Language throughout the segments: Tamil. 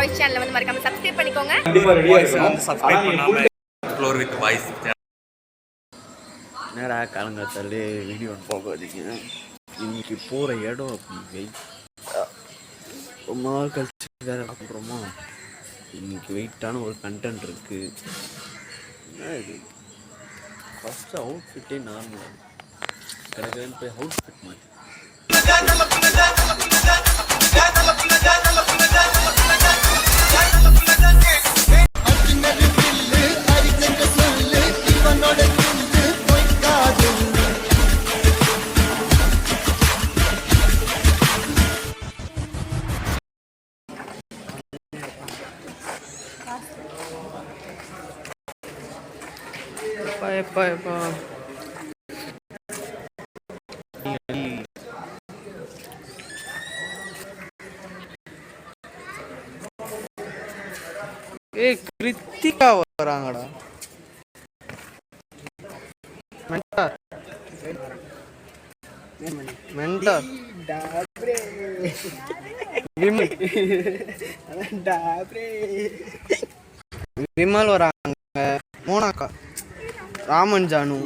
வாய்ஸ் சேனலை வந்து மறக்காம சப்ஸ்கிரைப் பண்ணிக்கோங்க. சப்ஸ்கிரைப் பண்ணாம எக்ஸ்ப்ளோர் வித் வாய்ஸ் என்னடா காலங்காத்தாலே வீடியோ போகாதீங்க. இன்னைக்கு போகிற இடம் அப்படி ரொம்ப நாள் கழிச்சு வேறு அப்புறமா இன்னைக்கு வெயிட்டான ஒரு கண்டென்ட் இருக்குது. என்ன இது ஃபஸ்ட்டு அவுட்ஃபிட்டே நார்மலாக கிடைக்கிறேன்னு போய் அவுட்ஃபிட் மாதிரி எப்பா கிருத்திகா வராங்கடா. மென்டார் விமல் வராங்க, மோனாக்கா, ராமன், ஜானு,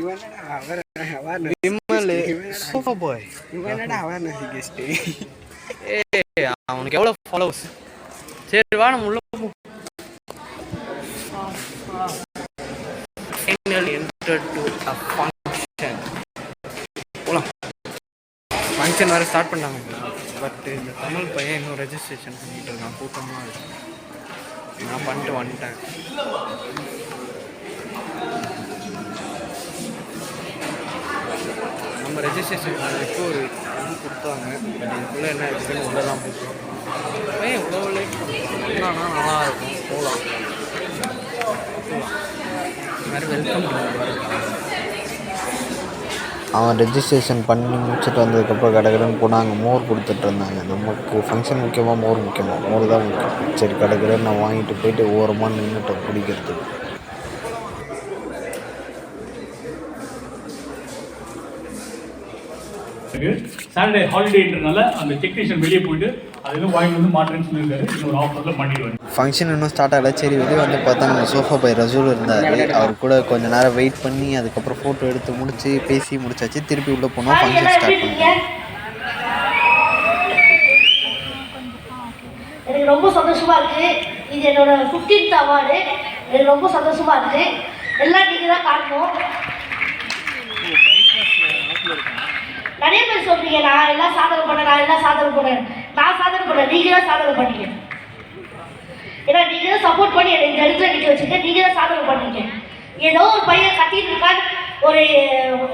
விமல், சோஃபா பாய். அவனுக்கு எவ்வளோ ஃபாலோவர்ஸ்? சரி வா நம்ம உள்ள போ. ஃபங்க்ஷன் வேறு ஸ்டார்ட் பண்ணாங்க. பட் இந்த தமிழ் பையன் இன்னும் ரெஜிஸ்ட்ரேஷன் பண்ணிட்டு இருக்கான். கூட்டமாக இருக்கு. நான் பண்ணிட்டு வந்துட்டேன். நம்ம ரெஜிஸ்ட்ரேஷன் பண்ணதுக்கு ஒரு இது கொடுத்தாங்க. பட் இதுக்குள்ளே என்ன இருக்குன்னு உள்ளே தான் போட்டோம். பையன் இவ்வளோ லைக் பண்ணா நல்லா இருக்கும். போகலாம் வேறு வெல்கம். அவன் ரெஜிஸ்ட்ரேஷன் பண்ணி முடிச்சுட்டு வந்ததுக்கப்புறம் கடைக்கடைன்னு போனாங்க. மோர் கொடுத்துட்டு இருந்தாங்க. நமக்கு ஃபங்க்ஷன் முக்கியமாக மோர் முக்கியமாக, மோர் தான் முக்கியம். சரி கடைக்கடைன்னு நான் வாங்கிட்டு போயிட்டு ஓரமாக நின்றுட்டேன் குடிக்கிறதுக்கு. சாட்டர்டே ஹாலிடேன்றனால அந்த டெக்னீஷியன் வெளியே போயிட்டு அது வாங்கி வந்து மாட்டேன்னு சொல்லியிருக்காரு. இன்னொரு ஆஃபரில் பண்ணிடுவாங்க. ஃபங்க்ஷன் இன்னும் ஸ்டார்ட் ஆகலை. சரி வெளியே வந்து பார்த்தா நம்ம சோஃபா பாய் ரசூல் இருந்தார். அவர் கூட கொஞ்சம் நேரம் வெயிட் பண்ணி அதுக்கப்புறம் ஃபோட்டோ எடுத்து முடிச்சு பேசி முடிச்சாச்சு. திருப்பி உள்ளே போனோம். ஃபங்க்ஷன் ஸ்டார்ட் பண்ணிட்டோம். எனக்கு ரொம்ப சந்தோஷமாக இருக்குது. இது என்னோட 15th அவார்டு. எனக்கு ரொம்ப சந்தோஷமாக இருக்குது. எல்லாம் நீங்கள் தான் காட்டணும். நிறைய பேர் சொல்றீங்க நான் எல்லாம் சாதனை பண்ணேன், நான் சாதனை பண்ணேன். நீங்கள் தான் சாதனை பண்ணீங்க. ஏன்னா நீங்கள் தான் சப்போர்ட் பண்ணி என்னை இந்த இடத்துல நிற்க வச்சுருக்க. நீங்கள் தான் சாதனை பண்ணீங்க. ஏதோ ஒரு பையன் கத்திட்டு இருக்கான், ஒரு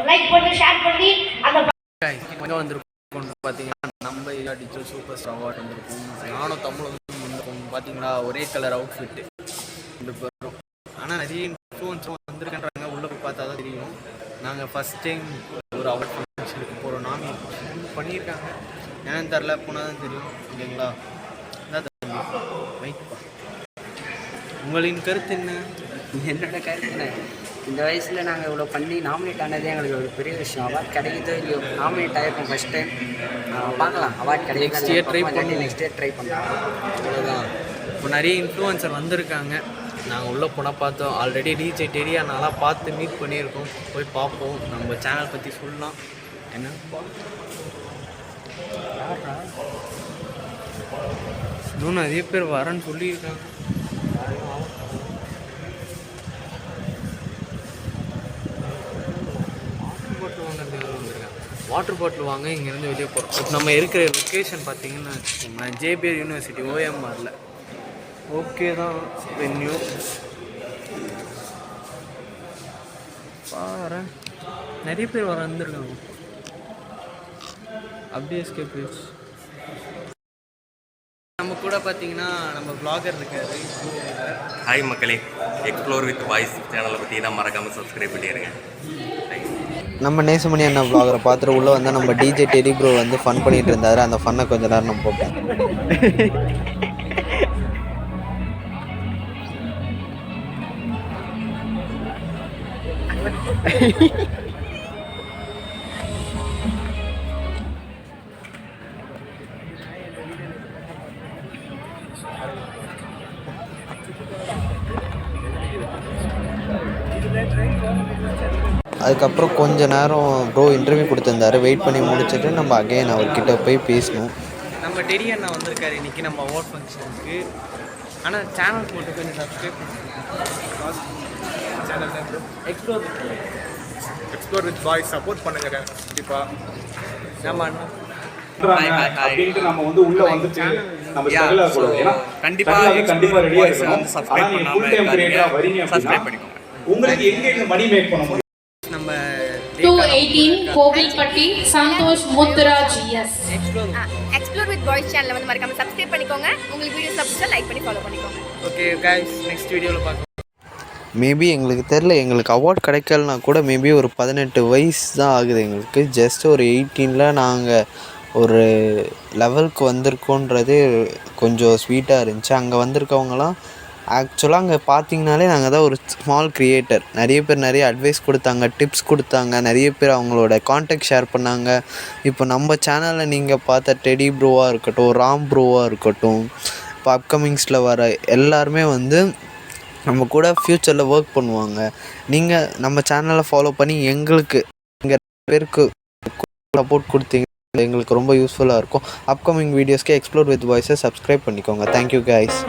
லைக் பண்ணி ஷேர் பண்ணி அந்த வந்திருக்கோம். பார்த்தீங்கன்னா நம்ம டிஜிட்டல் சூப்பர் ஸ்டார் அவார்ட் வந்திருக்கோம். நானும் தமிழும் வந்திருக்கோம். பார்த்தீங்களா ஒரே கலர் அவுட்ஃபிட்டு ரெண்டு பேரும். ஆனால் நிறைய இன்ஃப்ளூயன்ஸும் வந்திருக்கேன்றாங்க. உள்ளே போய் பார்த்தா தான் தெரியும். நாங்கள் ஃபஸ்ட் டைம் ஒரு அவார்ட் ஃபங்க்ஷனுக்கு போகிறோம். நாமினேஷன் பண்ணியிருக்காங்க. என்னன்னு தெரில, போனால் தான் தெரியும். ஓகேங்களா? வைப்பா, உங்களின் கருத்து என்ன? என்னோட கருத்து என்ன, இந்த வயசில் நாங்கள் இவ்வளோ பண்ணி நாமினேட் ஆனதே எங்களுக்கு ஒரு பெரிய விஷயம். அவார்ட் கிடைக்குதோ இல்லையோ, நாமினேட் ஆகிருக்கோம் ஃபஸ்ட் டைம். பார்க்கலாம், அவார்ட் கிடைக்கும். நெக்ஸ்ட் இயர் ட்ரை பண்ணலாம். அவ்வளோதான். இப்போ நிறைய இன்ஃப்ளூயன்சர் வந்திருக்காங்க. நாங்கள் உள்ளே போனால் பார்த்தோம். ஆல்ரெடி டிஜே டெரியா நல்லா பார்த்து மீட் பண்ணியிருக்கோம். போய் பார்ப்போம். நம்ம சேனல் பற்றி சொல்லலாம். என்ன இன்னும் நிறைய பேர் வரேன்னு சொல்லியிருக்காங்க. வாட்டர் பாட்டில் வாங்க இங்கேருந்து வெளியே போகிறோம். இப்போ நம்ம இருக்கிற லொக்கேஷன் பார்த்தீங்கன்னா வச்சுக்கோங்களேன், ஜேபிஆர் யூனிவர்சிட்டி OMRல. ஓகே தான் வென்யூ. பாரு நிறைய பேர் வந்துருக்காங்க. அப்படியே எஸ்கேப் ப்ளீஸ். நம்ம கூட பார்த்தீங்கன்னா நம்ம ப்ளாகர் இருக்காரு. ஹாய் மக்களே, எக்ஸ்ப்ளோர் வித் வாய்ஸ் சேனலை பார்த்தீங்கன்னா மறக்காமல் சப்ஸ்கிரைப் பண்ணிடுங்க. நம்ம நேசமணி அண்ணா ப்ளாகரை பார்த்துட்டு உள்ளே வந்து நம்ம டிஜே டெரி ப்ரோ வந்து ஃபன் பண்ணிட்டு இருந்தாரு. அந்த ஃபன்னை கொஞ்ச நேரம் நம்ம போட்டோம். அதுக்கப்புறம் கொஞ்ச நேரம் ப்ரோ இன்டர்வியூ கொடுத்துருந்தாரு. வெயிட் பண்ணி முடிச்சுட்டு நம்ம அகைன் அவர்கிட்ட போய் பேசணும். நம்ம டெடி அண்ணா வந்திருக்காரு இன்றைக்கி நம்ம அவார்ட் ஃபங்க்ஷனுக்கு. ஆனால் சேனல் போட்டு கொஞ்சம் subscribe channel explore with boys support பண்ணுங்க கண்டிப்பாக. நம்ம அண்ணா அப்படின்ட்டு நம்ம வந்து உள்ள வந்துட்டு நம்ம ஸ்ட்ரகிள் ஆகக்கூடாது. ஏன்னா கண்டிப்பா ரெடியா இருக்கணும். ஆனா நீங்க ஃபுல் டைம் கிரியேட்டரா வரீங்க அப்படின்னா உங்களுக்கு எங்க மணி மேக் பண்ண முடியும்? நம்ம 218 Kovilpatti Santhosh Muthuraj. Yes, explore with boys சேனலை வந்து மறக்காம சப்ஸ்கிரைப் பண்ணிக்கோங்க. உங்களுக்கு வீடியோஸ் பிடிச்சா லைக் பண்ணி ஃபாலோ பண்ணிக்கோங்க. ஓகே கைஸ், நெக்ஸ்ட் வீடியோவில் பார்க்கலாம். மேபி எங்களுக்கு தெரில, எங்களுக்கு அவார்ட் கிடைக்கலனா கூட மேபி ஒரு 18 வயசு தான் ஆகுது எங்களுக்கு. ஜஸ்ட் ஒரு 18ல் நாங்கள் ஒரு லெவலுக்கு வந்திருக்கோன்றது கொஞ்சம் ஸ்வீட்டாக இருந்துச்சு. அங்கே வந்திருக்கவங்களாம் ஆக்சுவலாக அங்கே பார்த்தீங்கனாலே நாங்கள் தான் ஒரு ஸ்மால் க்ரியேட்டர். நிறைய பேர் நிறைய அட்வைஸ் கொடுத்தாங்க, டிப்ஸ் கொடுத்தாங்க, நிறைய பேர் அவங்களோட கான்டாக்ட் ஷேர் பண்ணாங்க. இப்போ நம்ம சேனலில் நீங்கள் பார்த்த டெடி ப்ரோவாக இருக்கட்டும், ராம் ப்ரோவாக இருக்கட்டும், இப்போ அப்கமிங்ஸில் வர எல்லாருமே வந்து நம்ம கூட ஃப்யூச்சரில் ஒர்க் பண்ணுவாங்க. நீங்கள் நம்ம சேனலை ஃபாலோ பண்ணி எங்களுக்கு எங்கள் பேருக்கு சப்போர்ட் கொடுத்தீங்க, எங்களுக்கு ரொம்ப யூஸ்ஃபுல்லாக இருக்கும். அப்கமிங் வீடியோஸ்க்கு எக்ஸ்ப்ளோர் வித் வாய்ஸை சப்ஸ்கிரைப் பண்ணிக்கோங்க. Thank you guys.